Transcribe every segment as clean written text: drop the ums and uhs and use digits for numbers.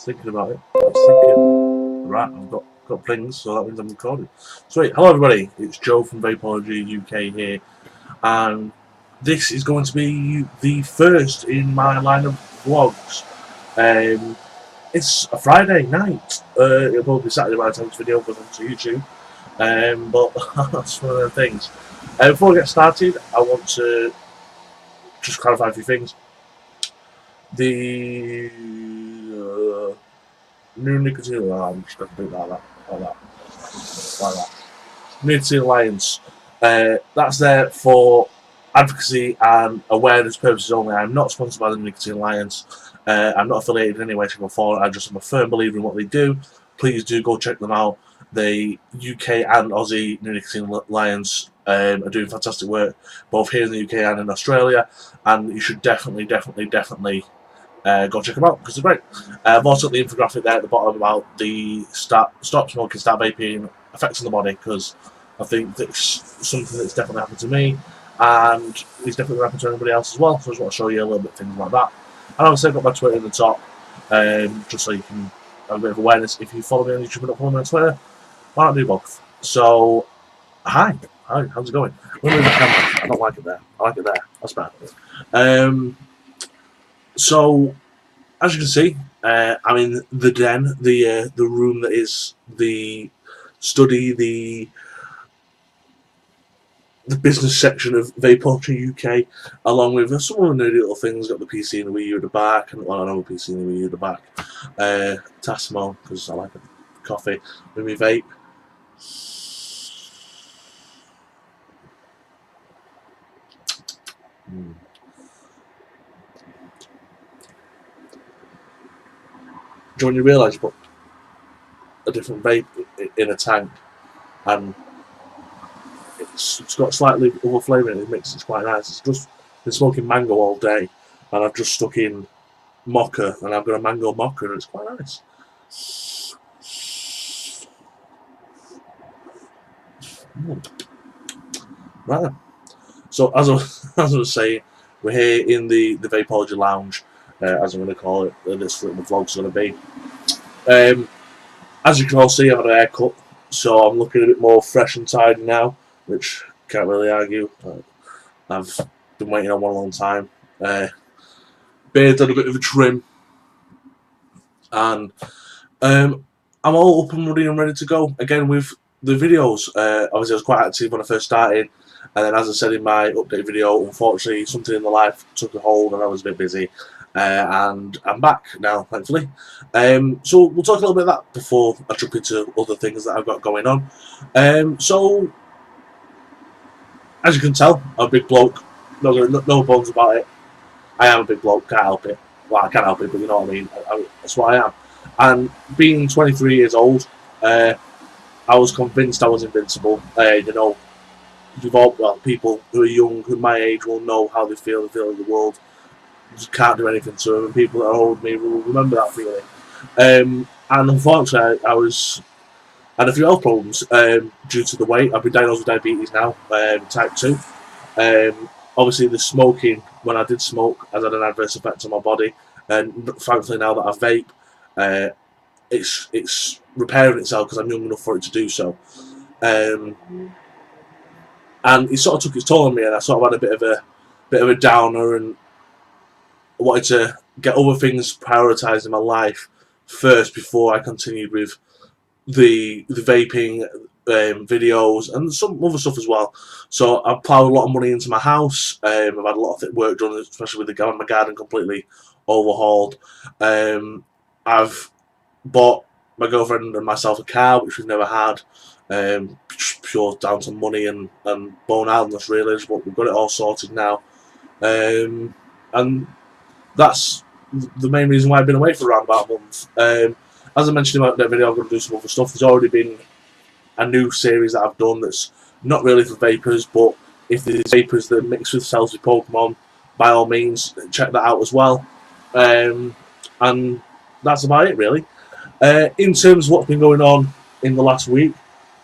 Thinking about it. I was thinking, right, I've got things, so that means I'm recording. Sweet. Hello everybody, it's Joe from Vapeology UK here, and this is going to be the first in my line of vlogs. It's a Friday night. It'll probably be Saturday by the time this video goes onto YouTube, but that's one of the things. Before we get started, I want to just clarify a few things. The new nicotine, I'm just going to do it like that. Nicotine Alliance. That's there for advocacy and awareness purposes only. I'm not sponsored by the Nicotine Alliance. I'm not affiliated in any way, shape or form. I just am a firm believer in what they do. Please do go check them out. The UK and Aussie New Nicotine Alliance are doing fantastic work, both here in the UK and in Australia, and you should definitely go check them out because they're great. I've also got the infographic there at the bottom about the stop smoking, start vaping effects on the body, because I think that's something that's definitely happened to me, and it's definitely happened to everybody else as well. So I just want to show you a little bit of things like that. And obviously I've got my Twitter in the top, just so you can have a bit of awareness. If you follow me on YouTube and not follow me on Twitter, why not do both? So, hi, how's it going? Let me move the camera. I don't like it there. I like it there. That's better. So, as you can see, I'm in the den, the room that is the study, the business section of Vapeology UK, along with some of the nerdy little things. Got the PC and the Wii U at the back, and well, I know the PC and the Wii U at the back. Tassimo, because I like a coffee with my vape. Do you realise you put a different vape in a tank, and it's got slightly other flavour in it, it makes it quite nice. It's just been smoking mango all day, and I've just stuck in mocha, and I've got a mango mocha, and it's quite nice. Right then. So as I was saying, we're here in the Vapeology Lounge, as I'm going to call it. This what the vlog's going to be. As you can all see, I've had a haircut, so I'm looking a bit more fresh and tidy now, which can't really argue. I've been waiting on one a long time. Beard had a bit of a trim, and I'm all up and running and ready to go again with the videos. Obviously, I was quite active when I first started, and then, as I said in my update video, unfortunately, something in the life took a hold, and I was a bit busy. And I'm back now, thankfully. So we'll talk a little bit of that before I jump into other things that I've got going on. So, as you can tell, I'm a big bloke. No bones about it. I am a big bloke, can't help it. Well, I can't help it, but you know what I mean. That's what I am. And being 23 years old, I was convinced I was invincible. You know, people who are young, who my age, will know how they feel in the world. Just can't do anything to them, and people that are older than me will remember that feeling. And unfortunately, I had a few health problems due to the weight. I've been diagnosed with diabetes now, type 2. Obviously, the smoking, when I did smoke, has had an adverse effect on my body, and thankfully now that I vape, it's repairing itself because I'm young enough for it to do so. And it sort of took its toll on me, and I sort of had a bit of a downer, and I wanted to get other things prioritised in my life first before I continued with the vaping videos and some other stuff as well. So I've ploughed a lot of money into my house. I've had a lot of work done, especially with my garden completely overhauled. I've bought my girlfriend and myself a car, which we've never had. Pure down to money and bone islandness, really, but we've got it all sorted now. And that's the main reason why I've been away for around about a month. As I mentioned in that video, I'm going to do some other stuff. There's already been a new series that I've done that's not really for vapors, but if there's vapors that mix with cells with Pokemon, by all means, check that out as well. And that's about it, really. In terms of what's been going on in the last week,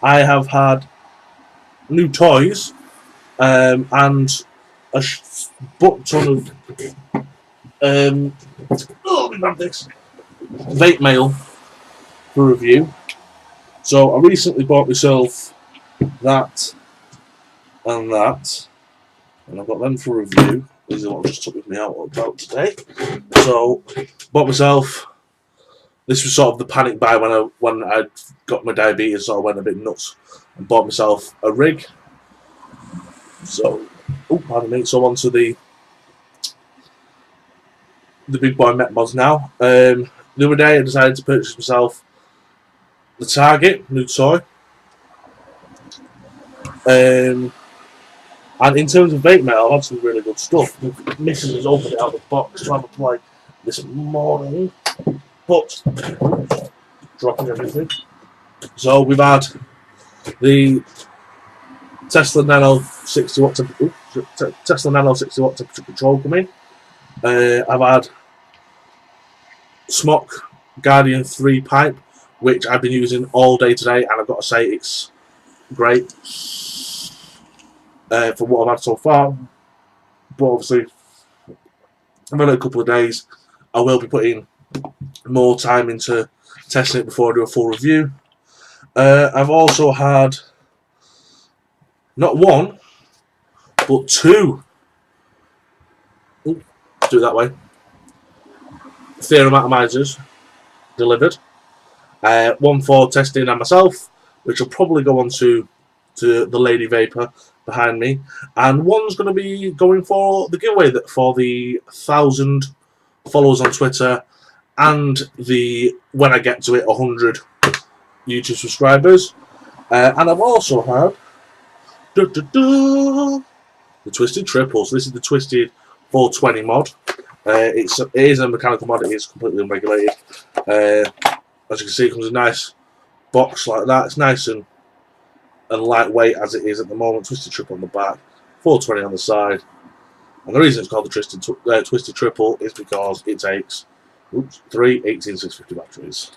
I have had new toys and a butt ton of let me grab this. vape mail for review. So I recently bought myself that and that, and I've got them for review. These are what I just took with me out about today. So bought myself. This was sort of the panic buy when I got my diabetes, so I went a bit nuts and bought myself a rig. So, oh pardon me. So onto the big boy Met mods now. The other day I decided to purchase myself the Target new toy. And in terms of vape mail, I've had some really good stuff. The missus has opened it out of the box to have a play this morning, but dropping everything. So we've had the Tesla Nano 60 watt Tesla Nano 60 watt temperature control coming. I've had Smock Guardian 3 pipe, which I've been using all day today, and I've got to say it's great for what I've had so far. But obviously, I've had it a couple of days. I will be putting more time into testing it before I do a full review. I've also had not one, but two. Ooh, do it that way. Theorem atomizers delivered. One for testing and myself, which will probably go on to the Lady Vapor behind me, and one's going to be going for the giveaway for the 1,000 followers on Twitter, and the when I get to it 100 YouTube subscribers. And I've also had the Twisted Triples. This is the Twisted 420 mod. It is a mechanical mod. It is completely unregulated. As you can see, it comes in a nice box like that. It's nice and lightweight as it is at the moment. Twisted Triple on the back, 420 on the side. And the reason it's called the Twisted Triple is because it takes 3 18650 batteries.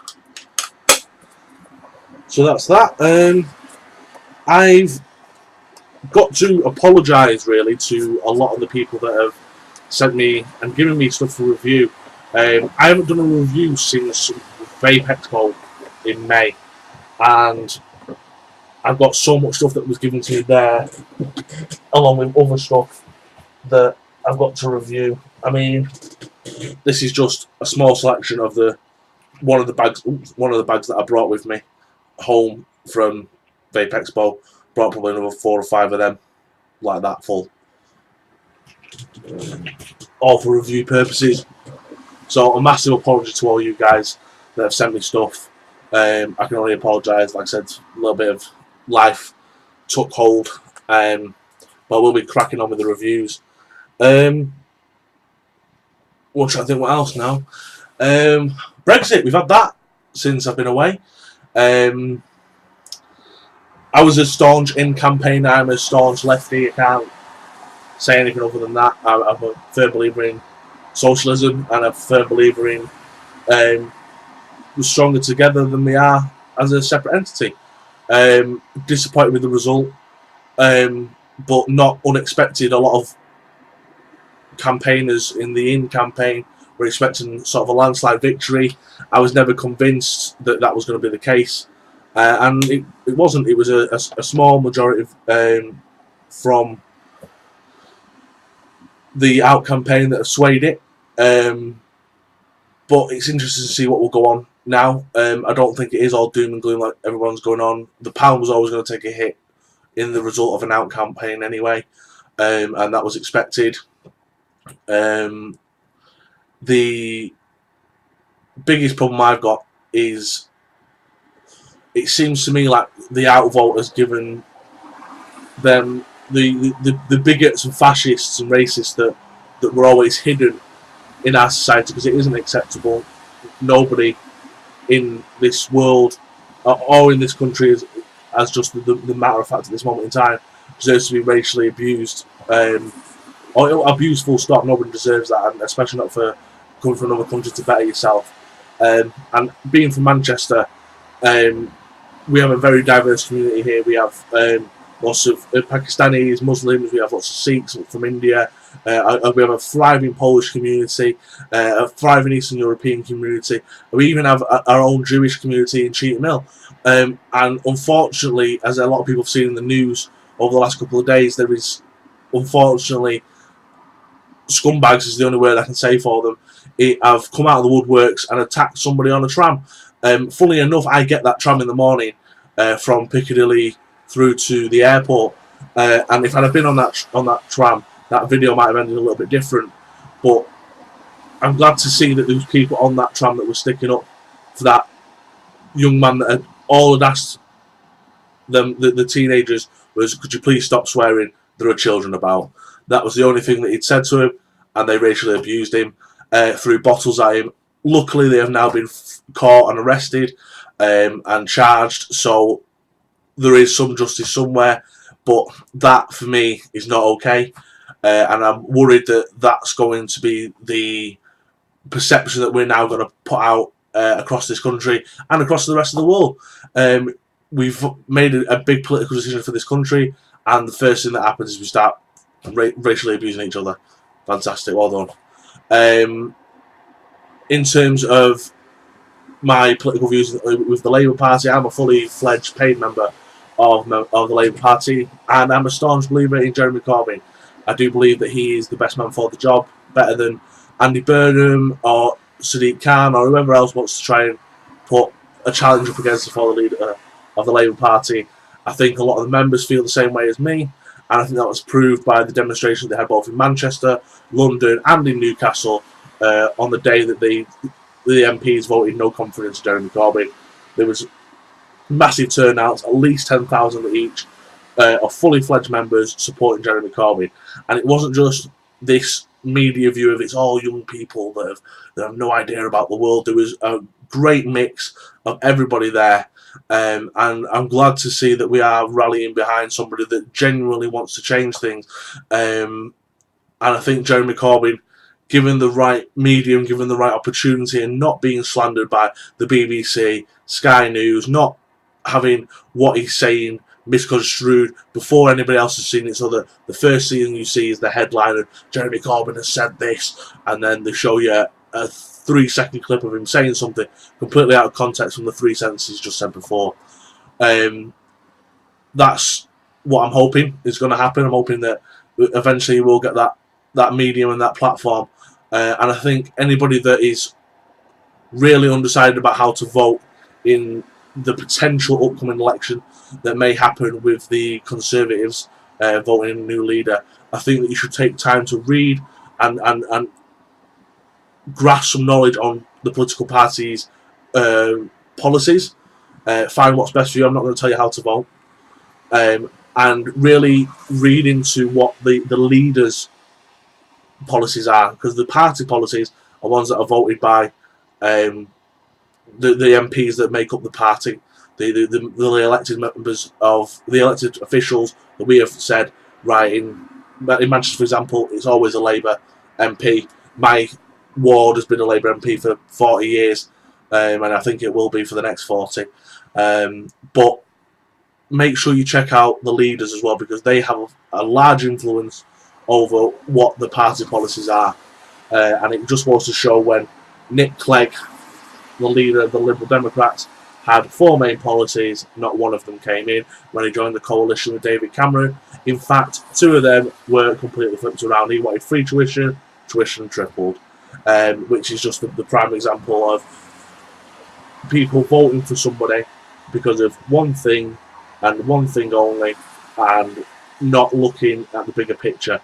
So that's that. I've got to apologise really to a lot of the people that have sent me and given me stuff for review. I haven't done a review since Vape Expo in May, and I've got so much stuff that was given to me there, along with other stuff that I've got to review. I mean, this is just a small selection of one of the bags that I brought with me home from Vape Expo. Brought probably another 4 or 5 of them, like that, full, all for review purposes. So a massive apology to all you guys that have sent me stuff. I can only apologise. Like I said, a little bit of life took hold, but we'll be cracking on with the reviews. What should I think? What else now? Brexit. We've had that since I've been away. I was a staunch in campaign. I'm a staunch lefty. I can't say anything other than that. I'm a firm believer in socialism, and a firm believer in we're stronger together than we are as a separate entity. Disappointed with the result, but not unexpected. A lot of campaigners in the In campaign were expecting sort of a landslide victory. I was never convinced that that was going to be the case, and it wasn't. It was a small majority from the Out campaign that have swayed it. But it's interesting to see what will go on now. I don't think it is all doom and gloom like everyone's going on. The pound was always going to take a hit in the result of an Out campaign anyway, and that was expected. The biggest problem I've got is it seems to me like the Out vote has given them the bigots and fascists and racists that were always hidden in our society, because it isn't acceptable. Nobody in this world or in this country as just the matter of fact at this moment in time deserves to be racially abused, or abused full stop. Nobody deserves that, and especially not for coming from another country to better yourself. And being from Manchester, we have a very diverse community here. We have lots of Pakistanis, Muslims. We have lots of Sikhs from India. We have a thriving Polish community, a thriving Eastern European community. We even have our own Jewish community in Cheetham Hill. And unfortunately, as a lot of people have seen in the news over the last couple of days, there is, unfortunately, scumbags is the only word I can say for them, have come out of the woodworks and attacked somebody on a tram. Funnily enough, I get that tram in the morning from Piccadilly through to the airport, and if I'd have been on that tram, that video might have ended a little bit different. But I'm glad to see that there was people on that tram that were sticking up for that young man that all had asked them, the teenagers, was, could you please stop swearing? There are children about. That was the only thing that he'd said to him, and they racially abused him, threw bottles at him. Luckily, they have now been caught and arrested and charged, so there is some justice somewhere, but that, for me, is not okay. And I'm worried that that's going to be the perception that we're now going to put out across this country and across the rest of the world. We've made a big political decision for this country, and the first thing that happens is we start racially abusing each other. Fantastic, well done. In terms of my political views with the Labour Party, I'm a fully fledged paid member of the Labour Party, and I'm a staunch believer in Jeremy Corbyn. I do believe that he is the best man for the job, better than Andy Burnham or Sadiq Khan or whoever else wants to try and put a challenge up against him for the leader of the Labour Party. I think a lot of the members feel the same way as me, and I think that was proved by the demonstration they had both in Manchester, London and in Newcastle on the day that the MPs voted no confidence in Jeremy Corbyn. There was massive turnouts, at least 10,000 each, of fully fledged members supporting Jeremy Corbyn. And it wasn't just this media view of it's all young people that have no idea about the world. There was a great mix of everybody there. And I'm glad to see that we are rallying behind somebody that genuinely wants to change things. And I think Jeremy Corbyn, given the right medium, given the right opportunity, and not being slandered by the BBC, Sky News, not having what he's saying misconstrued before anybody else has seen it, so that the first thing you see is the headline of Jeremy Corbyn has said this, and then they show you a 3-second clip of him saying something completely out of context from the 3 sentences he just said before. That's what I'm hoping is going to happen. I'm hoping that eventually we'll get that medium and that platform. And I think anybody that is really undecided about how to vote in the potential upcoming election that may happen with the Conservatives voting in a new leader, I think that you should take time to read and grasp some knowledge on the political parties' policies. Find what's best for you. I'm not going to tell you how to vote. And really read into what the leaders' policies are, because the party policies are ones that are voted by the MPs that make up the party, the elected members of the elected officials that we have said, right, in Manchester, for example, it's always a Labour MP. My ward has been a Labour MP for 40 years, and I think it will be for the next 40. But make sure you check out the leaders as well, because they have a large influence over what the party policies are. And it just goes to show when Nick Clegg, the leader of the Liberal Democrats, had 4 main policies, not one of them came in when he joined the coalition with David Cameron. In fact, 2 of them were completely flipped around. He wanted free tuition tripled, which is just the prime example of people voting for somebody because of one thing and one thing only, and not looking at the bigger picture.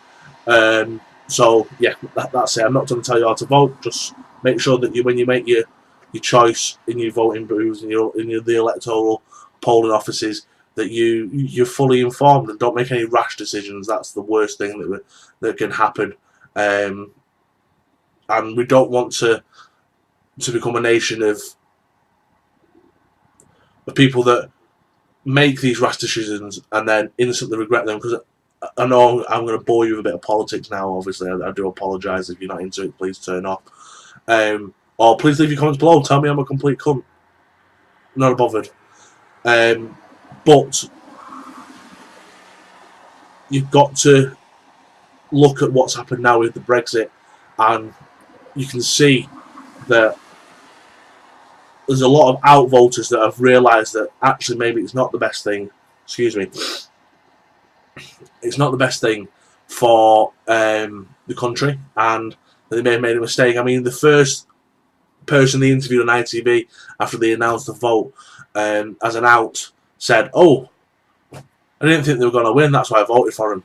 So yeah, that's it. I'm not going to tell you how to vote. Just make sure that when you make your choice in your voting booths and the electoral polling offices, that you're fully informed and don't make any rash decisions. That's the worst thing that can happen. And we don't want to become a nation of people that make these rash decisions and then instantly regret them. Because I know I'm going to bore you with a bit of politics now. Obviously, I do apologise if you're not into it. Please turn off. Or please leave your comments below. Tell me I'm a complete cunt. Not bothered. But you've got to look at what's happened now with the Brexit, and you can see that there's a lot of outvoters that have realised that actually maybe it's not the best thing. Excuse me. It's not the best thing for the country, and they may have made a mistake. I mean, the first person they interviewed on ITV after they announced the vote as an out said, "Oh, I didn't think they were going to win. That's why I voted for them."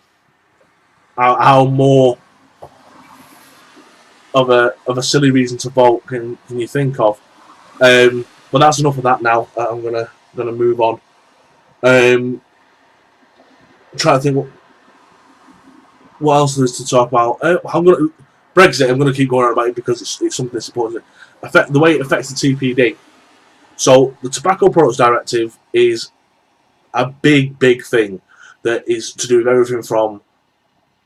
How more of a silly reason to vote can you think of? But that's enough of that now. I'm gonna move on. Try to think what else there is to talk about. Brexit. I'm gonna keep going on about it because it's something that's important. The way it affects the TPD. So the Tobacco Products Directive is a big thing that is to do with everything from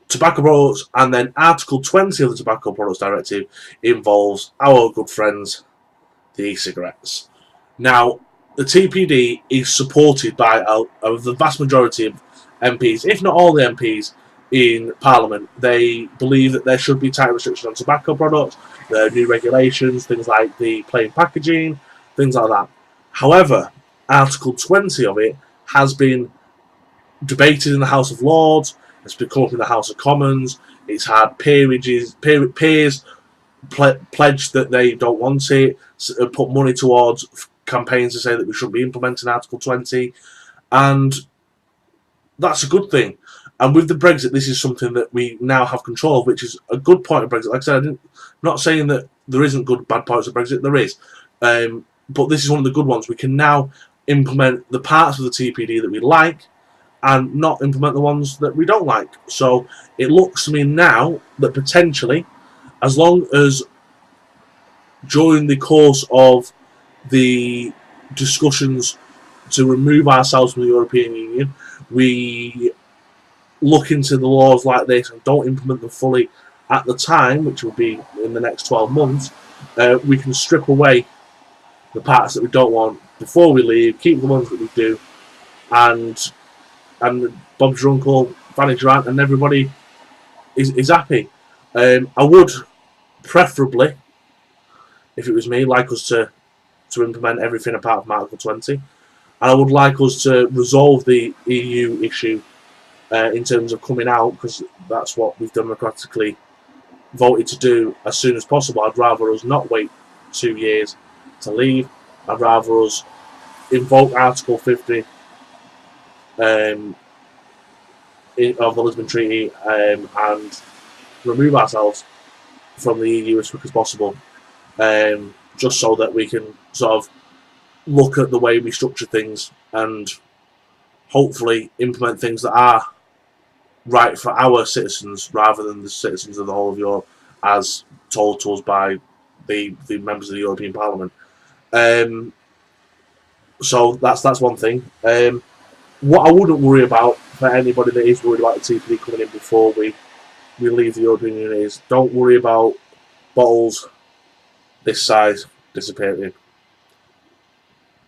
tobacco products, and then Article 20 of the Tobacco Products Directive involves our good friends, the e-cigarettes. Now, the TPD is supported by the vast majority of MPs, if not all the MPs in Parliament. They believe that there should be tight restrictions on tobacco products, there are new regulations, things like the plain packaging, things like that. However, Article 20 of it has been debated in the House of Lords, it's been come up in the House of Commons, it's had peers pledge that they don't want it, put money towards campaigns to say that we shouldn't be implementing Article 20, and that's a good thing. And with the Brexit, this is something that we now have control of, which is a good point of Brexit. Like I said, I'm not saying that there isn't bad parts of Brexit, there is. But this is one of the good ones. We can now implement the parts of the TPD that we like and not implement the ones that we don't like. So it looks to me now that potentially, as long as during the course of the discussions to remove ourselves from the European Union, we look into the laws like this and don't implement them fully at the time, which will be in the next 12 months, we can strip away the parts that we don't want before we leave, keep the ones that we do, and Bob's your uncle, Vanage your aunt, and everybody is happy. I would preferably, if it was me, like us to implement everything apart from Article 20. And I would like us to resolve the EU issue in terms of coming out, because that's what we've democratically voted to do as soon as possible. I'd rather us not wait 2 years to leave. I'd rather us invoke Article 50 of the Lisbon Treaty and remove ourselves from the EU as quick as possible, just so that we can sort of look at the way we structure things and hopefully implement things that are right for our citizens rather than the citizens of the whole of Europe as told to us by the members of the European Parliament. So that's one thing. What I wouldn't worry about for anybody that is worried about the TPD coming in before we leave the European Union is don't worry about bottles this size disappearing.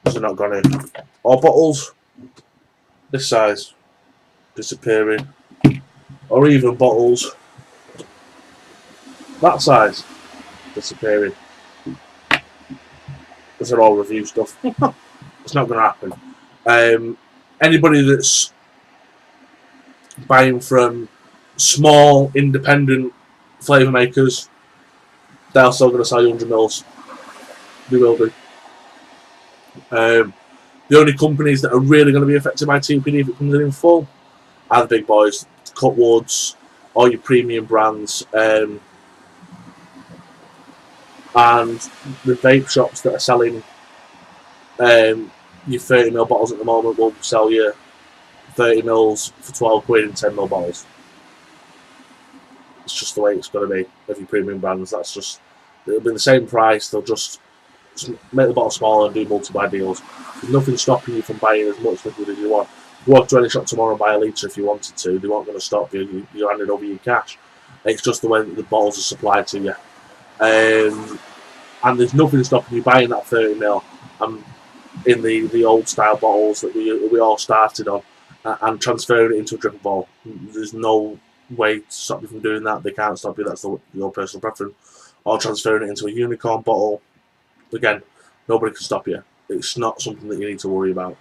They're not going to. Or bottles this size disappearing. Or even bottles that size disappearing. These are all review stuff. It's not going to happen. Anybody that's buying from small independent flavour makers, they're still going to sell you 100 mils. They will do. The only companies that are really going to be affected by TPD if it comes in full are the big boys, Cutwoods, all your premium brands, and the vape shops that are selling your 30ml bottles at the moment will sell you 30 mils for 12 quid in 10ml bottles. It's just the way it's going to be with your premium brands. It'll be the same price. They'll just make the bottle smaller and do multi-buy deals. There's nothing stopping you from buying as much liquid as you want. You walk to any shop tomorrow and buy a litre if you wanted to. They weren't going to stop you. You're handing over your cash. It's just the way that the bottles are supplied to you. And there's nothing stopping you buying that 30ml in the old style bottles that we all started on, and transferring it into a dripper ball. There's no way to stop you from doing that. They can't stop you. That's your personal preference. Or transferring it into a unicorn bottle. Again, nobody can stop you. It's not something that you need to worry about.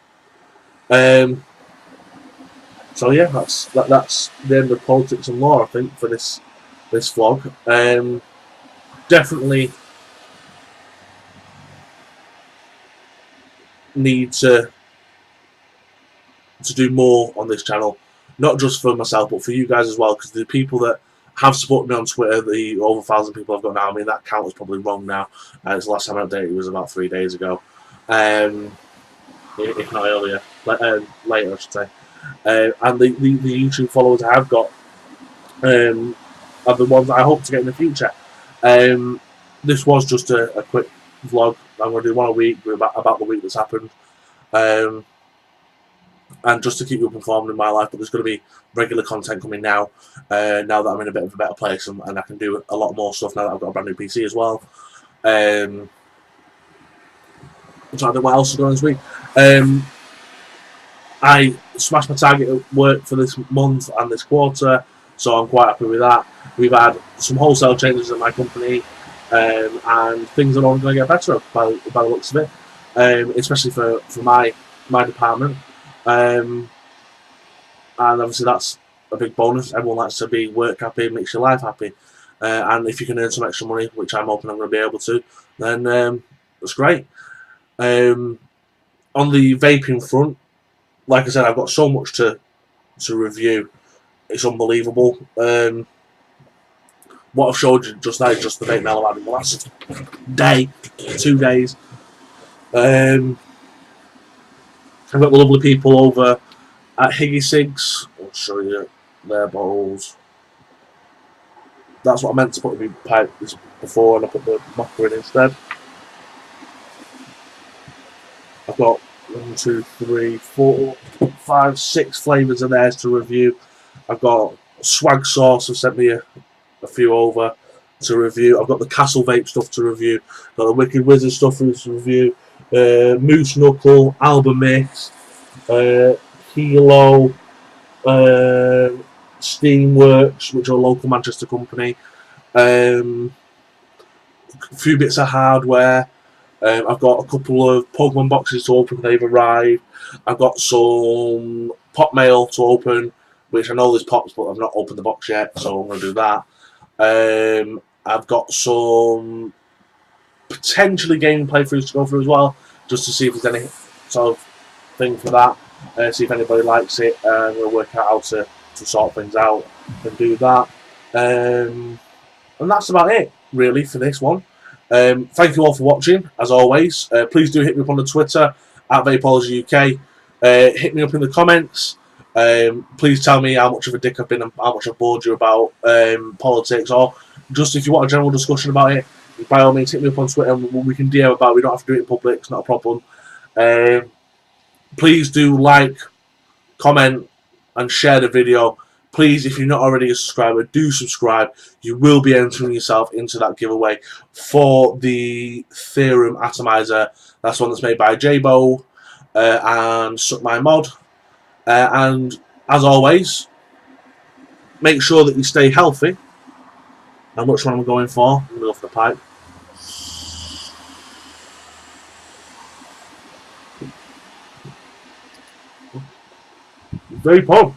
So yeah, that's the end of politics and law, I think, for this vlog. Definitely need to do more on this channel, not just for myself but for you guys as well, because the people that have supported me on Twitter, the over 1,000 people I've got now, I mean, that count is probably wrong now. It's the last time I updated, it was about 3 days ago, if not earlier, later I should say. And the YouTube followers I have got are the ones that I hope to get in the future. This was just a quick vlog. I'm going to do one a week about the week that's happened. And just to keep you up informed in my life, but there's going to be regular content coming now. Now that I'm in a bit of a better place and I can do a lot more stuff now that I've got a brand new PC as well. I'm trying to think what else is going on this week. I smashed my target at work for this month and this quarter, so I'm quite happy with that. We've had some wholesale changes at my company, and things are only going to get better by the looks of it, especially for my department. And obviously that's a big bonus. Everyone likes to be work happy, makes your life happy. And if you can earn some extra money, which I'm hoping I'm going to be able to, then that's great. On the vaping front, like I said, I've got so much to review. It's unbelievable. What I've showed you just now is just the vape mail I've had in the last day, 2 days. I've got the lovely people over at Higgy Sigs. I'll show you their bowls. That's what I meant to put in my pipe before, and I put the mocker in instead. I've got 1, 2, 3, 4, 5, 6 flavours of theirs to review. I've got Swag Sauce, have sent me a few over to review. I've got the Castle Vape stuff to review. I've got the Wicked Wizard stuff to review. Moose Knuckle, Alba Mix, Kilo, Steamworks, which are a local Manchester company. A few bits of hardware. I've got a couple of Pokemon boxes to open. They've arrived. I've got some pop mail to open, which I know there's pops, but I've not opened the box yet, so I'm going to do that. I've got some potentially game playthroughs to go through as well, just to see if there's any sort of thing for that. See if anybody likes it, and we'll work out how to sort things out and do that. And that's about it, really, for this one. Thank you all for watching, as always. Please do hit me up on the Twitter, at Vapeology UK. Hit me up in the comments. Please tell me how much of a dick I've been and how much I've bored you about politics, or just if you want a general discussion about it, by all means hit me up on Twitter and we can DM about it. We don't have to do it in public, it's not a problem. Please do like, comment and share the video. Please, if you're not already a subscriber, do subscribe. You will be entering yourself into that giveaway for the Theorem Atomizer. That's one that's made by Jabo and Suck My Mod. And as always, make sure that you stay healthy. And which one am I going for? I'm going to go for the pipe. Very pub.